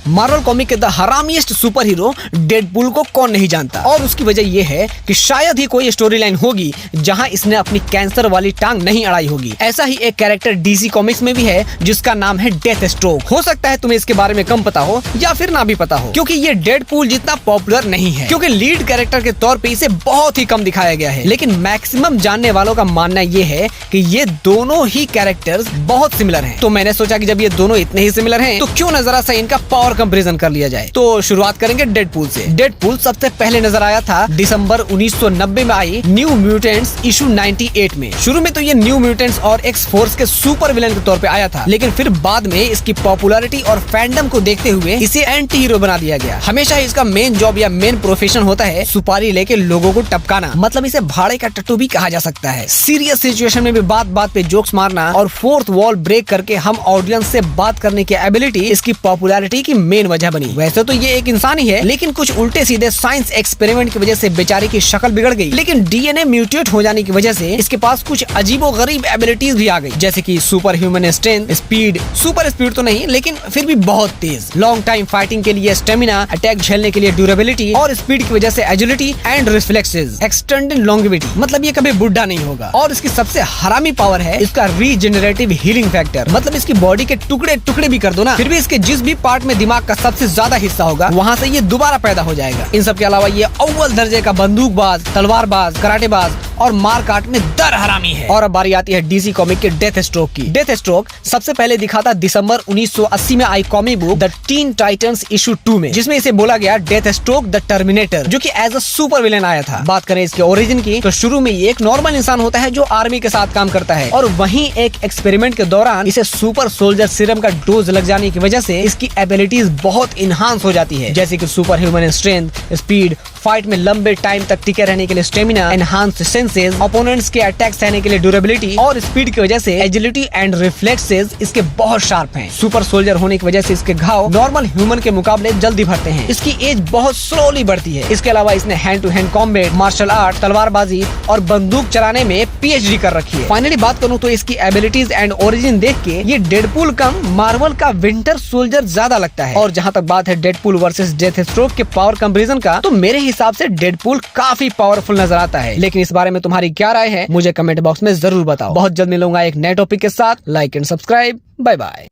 Marvel comic के the हरामिएस्ट super hero Deadpool को कौन नहीं जानता, और उसकी वजह यह है कि शायद ही कोई स्टोरी लाइन होगी जहां इसने अपनी कैंसर वाली टांग नहीं अड़ाई होगी। ऐसा ही एक कैरेक्टर डीसी कॉमिक्स में भी है जिसका नाम है डेथ स्ट्रोक। हो सकता है तुम्हें इसके बारे में कम पता हो या फिर ना भी पता हो, क्योंकि ये डेडपूल जितना पॉपुलर नहीं है, क्योंकि लीड कैरेक्टर के तौर पे इसे बहुत ही कम दिखाया गया है। लेकिन मैक्सिमम जानने वालों का मानना ये है कि ये दोनों ही कैरेक्टर्स बहुत सिमिलर हैं। तो मैंने सोचा कि जब ये दोनों इतने ही सिमिलर हैं तो क्यों न जरा सा इनका पावर कंपैरिजन कर लिया जाए। तो शुरुआत करेंगे डेडपूल से। डेडपूल सबसे पहले नजर आया था दिसंबर 1990 में आई न्यू म्यूटेंट्स इशू 98 में। शुरू में तो ये न्यू म्यूटेंट्स और एक्स फोर्स के सुपर विलन के तौर पे आया था, लेकिन फिर बाद में इसकी पॉपुलैरिटी और फैंडम को देखते हुए इसे एंटी हीरो बना दिया गया। हमेशा इसका मेन जॉब या मेन प्रोफेशन होता है सुपारी लेके लोगों को टपकाना, मतलब इसे भाड़े का टट्टू भी कहा जा सकता है। सीरियस सिचुएशन में भी बात बात पे जोक्स मारना और फोर्थ वॉल ब्रेक करके हम ऑडियंस से बात करने की एबिलिटी इसकी पॉपुलैरिटी की मेन वजह बनी। वैसे तो ये एक इंसान ही है, लेकिन कुछ उल्टे सीधे साइंस एक्सपेरिमेंट की वजह से बेचारे की शक्ल बिगड़ गई। लेकिन डीएनए म्यूटेट हो जाने की वजह से इसके पास कुछ अजीबोगरीब एबिलिटीज भी आ गई, जैसे कि super human strength, speed, super speed तो नहीं लेकिन फिर भी बहुत तेज, लॉन्ग टाइम फाइटिंग के लिए स्टेमिना, अटैक झेलने के लिए ड्यूरेबिलिटी और स्पीड की वजह से agility and reflexes, extended longevity, मतलब ये कभी बुढ़ा नहीं होगा। और इसकी सबसे हरामी पावर है इसका रीजनरेटिव हीलिंग फैक्टर, मतलब इसकी बॉडी के टुकड़े टुकड़े भी कर दो ना, फिर भी इसके जिस भी पार्ट में दिमाग का सबसे ज्यादा हिस्सा होगा वहाँ से ये दोबारा पैदा हो जाएगा। इन सब के अलावा ये अव्वल दर्जे का बंदूकबाज, तलवारबाज, कराटेबाज और मार काट में दर हरामी है। और अब बारी आती है डीसी कॉमिक के डेथ स्ट्रोक की। डेथ स्ट्रोक सबसे पहले दिखा था दिसंबर 1980 में आई comic book the Teen Titans issue 2 में, जिसमें इसे बोला गया डेथ स्ट्रोक द टर्मिनेटर, जो कि एज अ सुपर विलेन आया था। बात करें इसके ओरिजिन की तो शुरू में ये एक नॉर्मल इंसान होता है जो आर्मी के साथ काम करता है, और वहीं एक एक्सपेरिमेंट के दौरान इसे सुपर सोल्जर सीरम का डोज लग जाने की वजह से इसकी एबिलिटीज बहुत इनहांस हो जाती है, जैसे कि super human strength, speed, fight में लंबे टाइम तक टिके रहने के लिए स्टेमिना, एनहांस्ड सेंसेस, ओपोनेंट्स के अटैक सहने के लिए ड्यूरेबिलिटी और स्पीड की वजह से एजिलिटी एंड रिफ्लेक्सेस इसके बहुत शार्प हैं। सुपर सोल्जर होने की वजह से इसके घाव नॉर्मल ह्यूमन के मुकाबले जल्दी भरते हैं। इसकी एज बहुत स्लोली बढ़ती है। इसके अलावा इसने hand to hand combat, martial art, तलवारबाजी और बंदूक चलाने में पीएचडी कर रखी है। फाइनली बात करूं तो इसकी एबिलिटीज एंड ओरिजिन देख के ये डेडपूल कम मार्वल का विंटर सोल्जर ज्यादा लगता है। और जहां तक बात है डेडपूल वर्सेस डेथ स्ट्रोक के पावर कंपैरिजन का, तो मेरे हिसाब से डेडपूल काफी पावरफुल नजर आता है। लेकिन इस बारे में तुम्हारी क्या राय है मुझे कमेंट बॉक्स में जरूर बताओ। बहुत जल्द मिलूंगा एक नए टॉपिक के साथ। Like and subscribe. Bye bye.